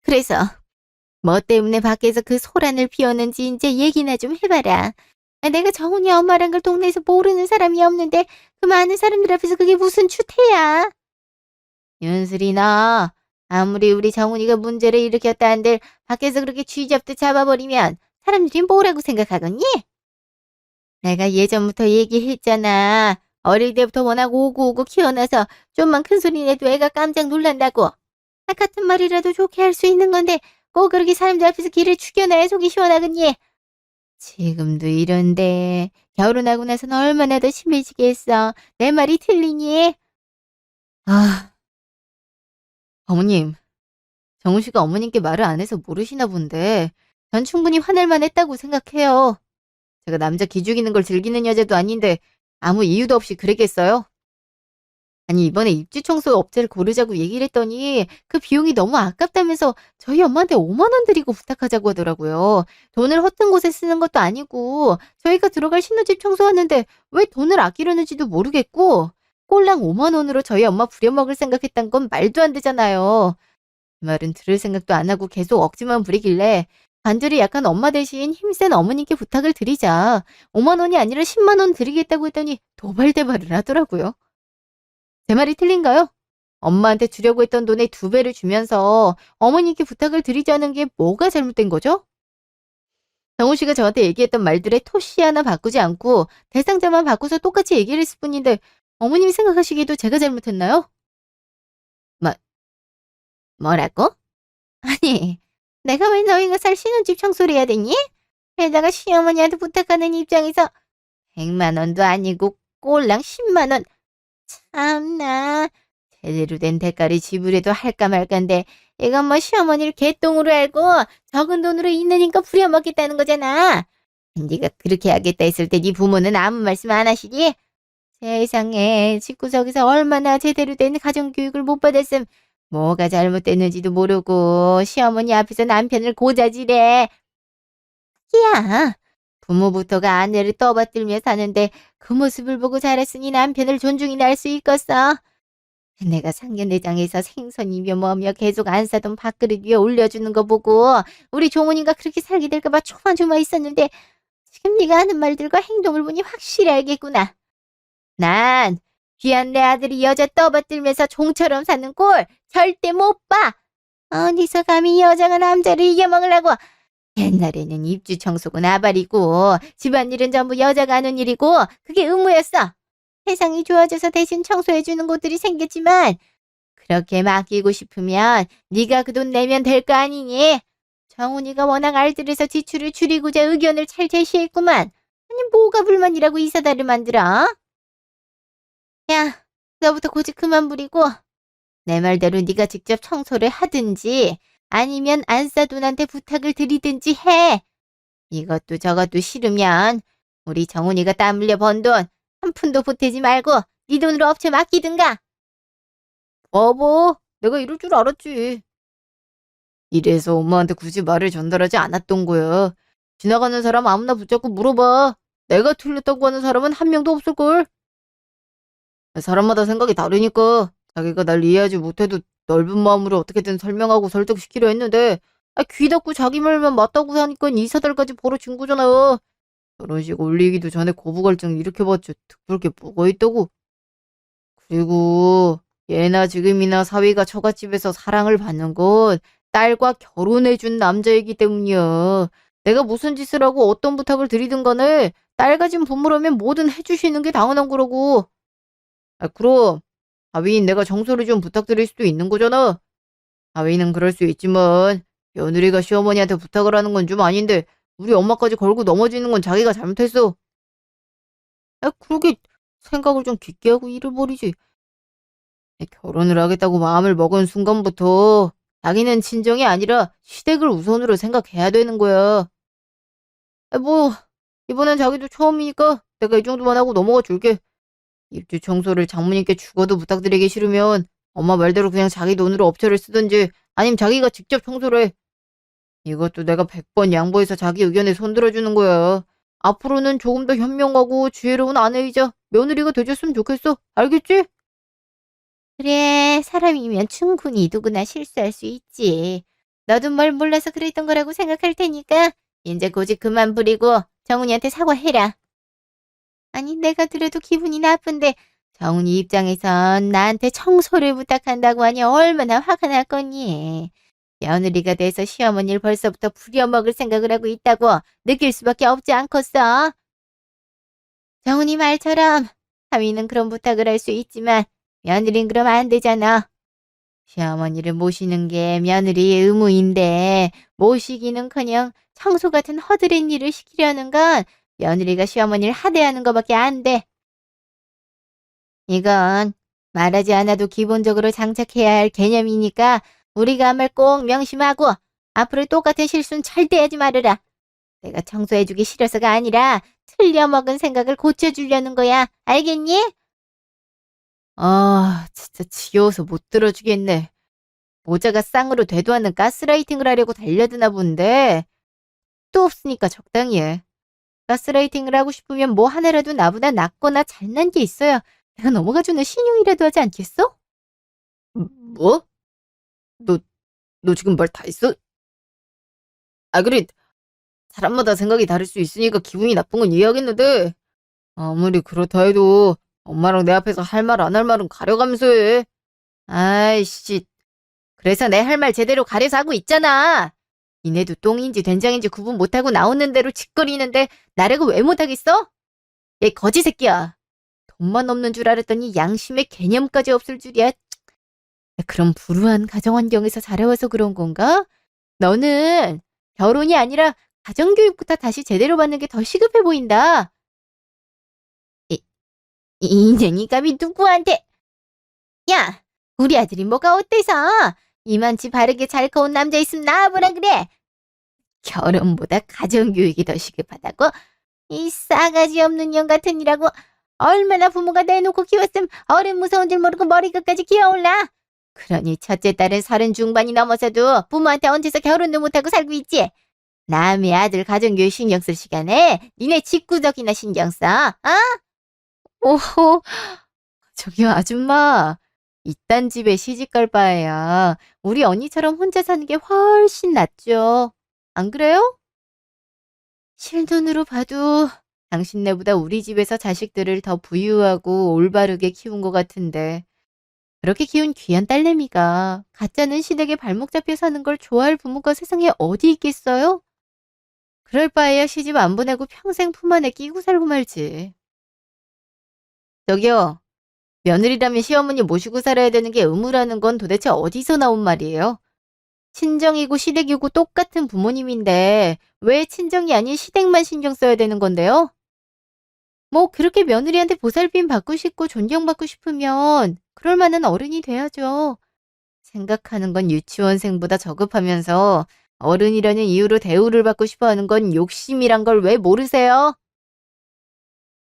그래서 뭐 때문에 밖에서 그 소란을 피웠는지 이제 얘기나 좀 해봐라. 내가 정훈이 엄마란 걸 동네에서 모르는 사람이 없는데 그 많은 사람들 앞에서 그게 무슨 추태야. 윤슬이나 아무리 우리 정훈이가 문제를 일으켰다 한들 밖에서 그렇게 쥐잡듯 잡아버리면 사람들이 뭐라고 생각하겠니? 내가 예전부터 얘기했잖아. 어릴 때부터 워낙 오구오구 키워놔서 좀만 큰 소리 내도 애가 깜짝 놀란다고. 같은 말이라도 좋게 할 수 있는 건데 꼭 그렇게 사람들 앞에서 길을 죽여놔야 속이 시원하겠니? 지금도 이런데 결혼하고 나서는 얼마나 더 심해지겠어. 내 말이 틀리니? 어머님, 정우 씨가 어머님께 말을 안 해서 모르시나 본데 전 충분히 화낼만 했다고 생각해요. 제가 남자 기죽이는 걸 즐기는 여자도 아닌데 아무 이유도 없이 그랬겠어요? 아니 이번에 입주 청소 업체를 고르자고 얘기를 했더니 그 비용이 너무 아깝다면서 저희 엄마한테 5만 원 드리고 부탁하자고 하더라고요. 돈을 허튼 곳에 쓰는 것도 아니고 저희가 들어갈 신혼집 청소하는데 왜 돈을 아끼려는지도 모르겠고 꼴랑 5만 원으로 저희 엄마 부려먹을 생각했단 건 말도 안 되잖아요. 그 말은 들을 생각도 안 하고 계속 억지만 부리길래 간절히 약간 엄마 대신 힘센 어머님께 부탁을 드리자 5만 원이 아니라 10만 원 드리겠다고 했더니 도발대발을 하더라고요. 제 말이 틀린가요? 엄마한테 주려고 했던 돈의 2배를 주면서 어머니께 부탁을 드리자는 게 뭐가 잘못된 거죠? 정우 씨가 저한테 얘기했던 말들의 토씨 하나 바꾸지 않고 대상자만 바꿔서 똑같이 얘기를 했을 뿐인데 어머님이 생각하시기에도 제가 잘못했나요? 뭐라고? 아니, 내가 왜 너희가 살 신혼집 청소를 해야 되니? 게다가 시어머니한테 부탁하는 입장에서 100만 원도 아니고 꼴랑 10만 원. 참나. 제대로 된 대가를 지불해도 할까 말까인데 이건 뭐 시어머니를 개똥으로 알고 적은 돈으로 있는 힘껏 부려먹겠다는 거잖아. 네가 그렇게 하겠다 했을 때 네 부모는 아무 말씀 안 하시니? 세상에 집구석에서 얼마나 제대로 된 가정교육을 못 받았음. 뭐가 잘못됐는지도 모르고 시어머니 앞에서 남편을 고자질해. 야, 부모부터가 아내를 떠받들며 사는데 그 모습을 보고 자랐으니 남편을 존중이나 할 수 있겠어. 내가 상견례장에서 생선이며 뭐며 계속 안 사던 밥그릇 위에 올려주는 거 보고 우리 종훈이가 그렇게 살게 될까봐 조마조마 있었는데 지금 네가 하는 말들과 행동을 보니 확실히 알겠구나. 난 귀한 내 아들이 여자 떠받들면서 종처럼 사는 꼴 절대 못 봐. 어디서 감히 여자가 남자를 이겨먹으려고. 옛날에는 입주 청소고 나발이고 집안일은 전부 여자가 하는 일이고 그게 의무였어. 세상이 좋아져서 대신 청소해주는 곳들이 생겼지만 그렇게 맡기고 싶으면 네가 그 돈 내면 될 거 아니니? 정훈이가 워낙 알뜰해서 지출을 줄이고자 의견을 잘 제시했구만. 아니 뭐가 불만이라고 이 사달을 만들어? 야, 너부터 고집 그만 부리고 내 말대로 네가 직접 청소를 하든지 아니면 안사돈한테 부탁을 드리든지 해. 이것도 저것도 싫으면 우리 정훈이가 땀 흘려 번 돈 한 푼도 보태지 말고 네 돈으로 업체 맡기든가. 내가 이럴 줄 알았지. 이래서 엄마한테 굳이 말을 전달하지 않았던 거야. 지나가는 사람 아무나 붙잡고 물어봐. 내가 틀렸다고 하는 사람은 한 명도 없을걸. 사람마다 생각이 다르니까 자기가 날 이해하지 못해도 넓은 마음으로 어떻게든 설명하고 설득시키려 했는데 귀 닫고 자기 말만 맞다고 하니까 이 사달까지 벌어진 거잖아. 결혼식 올리기도 전에 거부갈등 일으켜봤자 특별 게 뭐가 있다고. 그리고 예나 지금이나 사위가 처갓집에서 사랑을 받는 건 딸과 결혼해준 남자이기 때문이야. 내가 무슨 짓을 하고 어떤 부탁을 드리든 간에 딸 가진 부모라면 뭐든 해주시는 게 당연한 거라고. 그럼 사위인 내가 청소를 좀 부탁드릴 수도 있는 거잖아. 사위는 그럴 수 있지만 며느리가 시어머니한테 부탁을 하는 건 좀 아닌데 우리 엄마까지 걸고 넘어지는 건 자기가 잘못했어. 그러게 생각을 좀 깊게 하고 일을 벌이지. 결혼을 하겠다고 마음을 먹은 순간부터 자기는 친정이 아니라 시댁을 우선으로 생각해야 되는 거야. 뭐 이번엔 자기도 처음이니까 내가 이 정도만 하고 넘어가 줄게. 입주 청소를 장모님께 죽어도 부탁드리기 싫으면 엄마 말대로 그냥 자기 돈으로 업체를 쓰든지 아니면 자기가 직접 청소를 해. 이것도 내가 100번 양보해서 자기 의견에 손들어주는 거야. 앞으로는 조금 더 현명하고 지혜로운 아내이자 며느리가 되줬으면 좋겠어. 알겠지? 그래, 사람이면 충분히 누구나 실수할 수 있지. 너도 뭘 몰라서 그랬던 거라고 생각할 테니까 이제 고집 그만 부리고 정훈이한테 사과해라. 아니, 내가 들어도 기분이 나쁜데 정훈이 입장에선 나한테 청소를 부탁한다고 하니 얼마나 화가 날 거니. 며느리가 돼서 시어머니를 벌써부터 부려먹을 생각을 하고 있다고 느낄 수밖에 없지 않겠어. 정훈이 말처럼 사위는 그런 부탁을 할 수 있지만 며느리는 그러면 안 되잖아. 시어머니를 모시는 게 며느리의 의무인데 모시기는커녕 청소 같은 허드렛 일을 시키려는 건 며느리가 시어머니를 하대하는 것밖에 안 돼. 이건 말하지 않아도 기본적으로 장착해야 할 개념이니까 우리가 한 말 꼭 명심하고 앞으로 똑같은 실수는 절대 하지 말아라. 내가 청소해주기 싫어서가 아니라 틀려먹은 생각을 고쳐주려는 거야. 알겠니? 진짜 지겨워서 못 들어주겠네. 모자가 쌍으로 되도 않는 가스라이팅을 하려고 달려드나 본데 또 없으니까 적당히 해. 가스라이팅을 하고 싶으면 뭐 하나라도 나보다 낫거나 잘난 게 있어야 내가 넘어가주는 신용이라도 하지 않겠어? 뭐? 너 지금 말 다 했어? 그래. 사람마다 생각이 다를 수 있으니까 기분이 나쁜 건 이해하겠는데 아무리 그렇다 해도 엄마랑 내 앞에서 할 말 안 할 말은 가려가면서 해. 아이씨. 그래서 내 할 말 제대로 가려서 하고 있잖아. 니네도 똥인지 된장인지 구분 못하고 나오는 대로 짓거리는데 나래고 왜 못하겠어? 얘 거지 새끼야. 돈만 없는 줄 알았더니 양심의 개념까지 없을 줄이야. 그런 불우한 가정 환경에서 자라와서 그런 건가? 너는 결혼이 아니라 가정교육부터 다시 제대로 받는 게 더 시급해 보인다. 이, 이 냉이감이 누구한테? 야, 우리 아들이 뭐가 어때서? 이만치 바르게 잘 커온 남자 있으면 나와보라 그래. 결혼보다 가정교육이 더 시급하다고? 이 싸가지 없는 년 같은 이라고. 얼마나 부모가 내놓고 키웠음 어른 무서운 줄 모르고 머리 끝까지 기어올라. 그러니 첫째 딸은 30 중반이 넘어서도 부모한테 얹혀서 결혼도 못하고 살고 있지. 남의 아들 가정교육 신경 쓸 시간에 니네 집구석이나 신경 써. 어? 오호, 저기요 아줌마. 이딴 집에 시집갈 바에야 우리 언니처럼 혼자 사는 게 훨씬 낫죠. 안 그래요? 실눈으로 봐도 당신네보다 우리 집에서 자식들을 더 부유하고 올바르게 키운 것 같은데 그렇게 키운 귀한 딸내미가 가짜는 시댁에 발목 잡혀 사는 걸 좋아할 부모가 세상에 어디 있겠어요? 그럴 바에야 시집 안 보내고 평생 품 안에 끼고 살고 말지. 저기요, 며느리라면 시어머니 모시고 살아야 되는 게 의무라는 건 도대체 어디서 나온 말이에요? 친정이고 시댁이고 똑같은 부모님인데 왜 친정이 아닌 시댁만 신경 써야 되는 건데요? 뭐 그렇게 며느리한테 보살핌 받고 싶고 존경받고 싶으면 그럴 만한 어른이 돼야죠. 생각하는 건 유치원생보다 저급하면서 어른이라는 이유로 대우를 받고 싶어 하는 건 욕심이란 걸 왜 모르세요?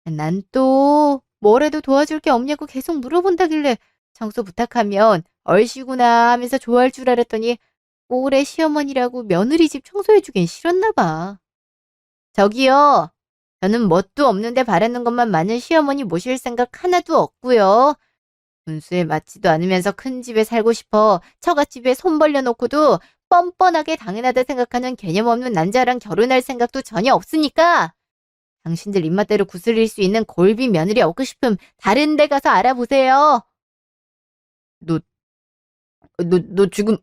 난 또 뭐라도 도와줄 게 없냐고 계속 물어본다길래 청소 부탁하면 얼씨구나 하면서 좋아할 줄 알았더니 올해 시어머니라고 며느리 집 청소해주긴 싫었나 봐. 저기요. 저는 뭣도 없는데 바라는 것만 많은 시어머니 모실 생각 하나도 없고요. 분수에 맞지도 않으면서 큰 집에 살고 싶어 처갓집에 손 벌려놓고도 뻔뻔하게 당연하다 생각하는 개념 없는 남자랑 결혼할 생각도 전혀 없으니까 당신들 입맛대로 구슬릴 수 있는 골빈 며느리 얻고 싶음 다른 데 가서 알아보세요. 너, 너 지금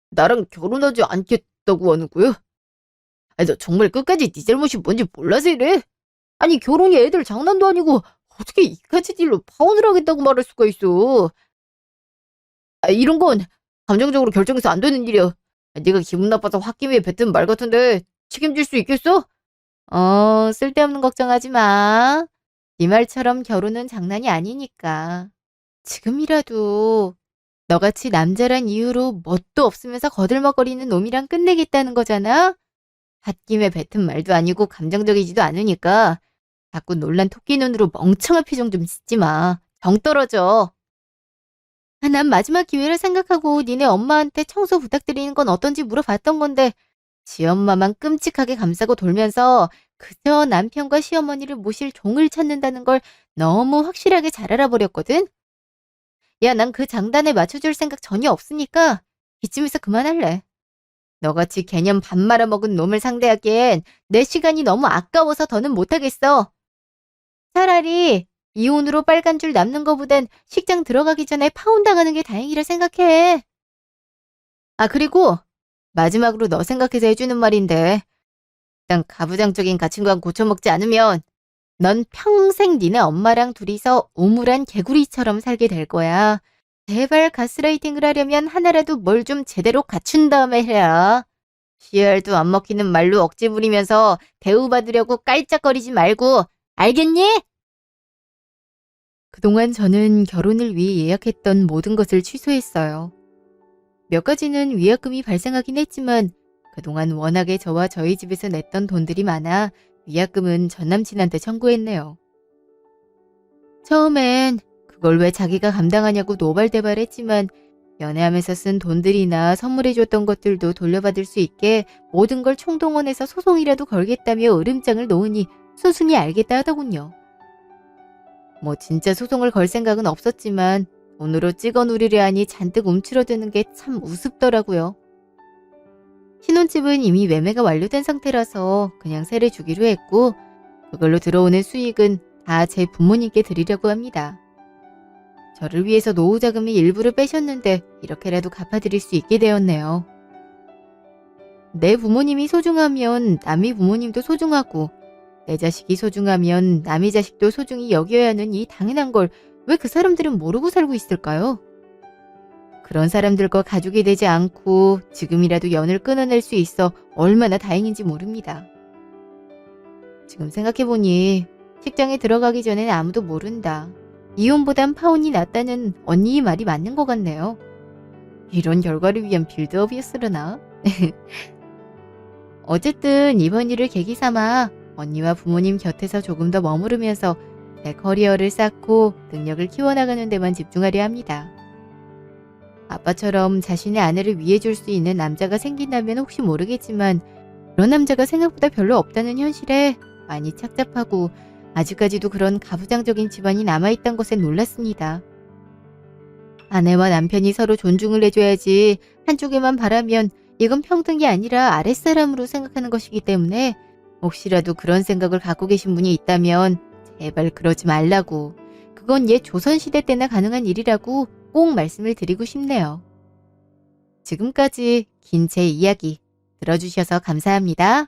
나랑 결혼하지 않겠다고 하는 거야? 아니, 너 정말 끝까지 네 잘못이 뭔지 몰라서 이래? 아니, 결혼이 애들 장난도 아니고 어떻게 이까지 일로 파혼을 하겠다고 말할 수가 있어. 아, 이런 건 감정적으로 결정해서 안 되는 일이야. 네가 기분 나빠서 홧김에 뱉은 말 같은데 책임질 수 있겠어? 쓸데없는 걱정하지 마. 네 말처럼 결혼은 장난이 아니니까. 지금이라도 너같이 남자란 이유로 뭣도 없으면서 거들먹거리는 놈이랑 끝내겠다는 거잖아? 홧김에 뱉은 말도 아니고 감정적이지도 않으니까 자꾸 놀란 토끼 눈으로 멍청한 표정 좀 짓지 마. 정 떨어져. 난 마지막 기회를 생각하고 니네 엄마한테 청소 부탁드리는 건 어떤지 물어봤던 건데 지 엄마만 끔찍하게 감싸고 돌면서 그저 남편과 시어머니를 모실 종을 찾는다는 걸 너무 확실하게 잘 알아버렸거든? 야, 난 그 장단에 맞춰줄 생각 전혀 없으니까 이쯤에서 그만할래. 너같이 개념 밥 말아먹은 놈을 상대하기엔 내 시간이 너무 아까워서 더는 못하겠어. 차라리 이혼으로 빨간 줄 남는 거보단 식장 들어가기 전에 파혼당하는 게 다행이라 생각해. 아, 그리고 마지막으로 너 생각해서 해주는 말인데 일단 가부장적인 가치관 고쳐먹지 않으면 넌 평생 니네 엄마랑 둘이서 우물한 개구리처럼 살게 될 거야. 제발 가스라이팅을 하려면 하나라도 뭘 좀 제대로 갖춘 다음에 해라. 씨알도 안 먹히는 말로 억지 부리면서 대우받으려고 깔짝거리지 말고 알겠니? 그동안 저는 결혼을 위해 예약했던 모든 것을 취소했어요. 몇 가지는 위약금이 발생하긴 했지만 그동안 워낙에 저와 저희 집에서 냈던 돈들이 많아 위약금은 전 남친한테 청구했네요. 처음엔 그걸 왜 자기가 감당하냐고 노발대발했지만 연애하면서 쓴 돈들이나 선물해줬던 것들도 돌려받을 수 있게 모든 걸 총동원해서 소송이라도 걸겠다며 으름장을 놓으니 순순히 알겠다 하더군요. 뭐 진짜 소송을 걸 생각은 없었지만 돈으로 찍어 누리려 하니 잔뜩 움츠러드는 게 참 우습더라고요. 신혼집은 이미 매매가 완료된 상태라서 그냥 세를 주기로 했고 그걸로 들어오는 수익은 다 제 부모님께 드리려고 합니다. 저를 위해서 노후 자금의 일부를 빼셨는데 이렇게라도 갚아드릴 수 있게 되었네요. 내 부모님이 소중하면 남의 부모님도 소중하고 내 자식이 소중하면 남의 자식도 소중히 여겨야 하는 이 당연한 걸 왜 그 사람들은 모르고 살고 있을까요? 그런 사람들과 가족이 되지 않고 지금이라도 연을 끊어낼 수 있어 얼마나 다행인지 모릅니다. 지금 생각해보니 식장에 들어가기 전엔 아무도 모른다. 이혼보단 파혼이 낫다는 언니의 말이 맞는 것 같네요. 이런 결과를 위한 빌드업이었으려나? 어쨌든 이번 일을 계기 삼아 언니와 부모님 곁에서 조금 더 머무르면서 제 커리어를 쌓고 능력을 키워나가는 데만 집중하려 합니다. 아빠처럼 자신의 아내를 위해줄 수 있는 남자가 생긴다면 혹시 모르겠지만 그런 남자가 생각보다 별로 없다는 현실에 많이 착잡하고 아직까지도 그런 가부장적인 집안이 남아있던 것에 놀랐습니다. 아내와 남편이 서로 존중을 해줘야지 한쪽에만 바라면 이건 평등이 아니라 아랫사람으로 생각하는 것이기 때문에 혹시라도 그런 생각을 갖고 계신 분이 있다면 제발 그러지 말라고. 그건 옛 조선시대 때나 가능한 일이라고 꼭 말씀을 드리고 싶네요. 지금까지 긴 제 이야기 들어주셔서 감사합니다.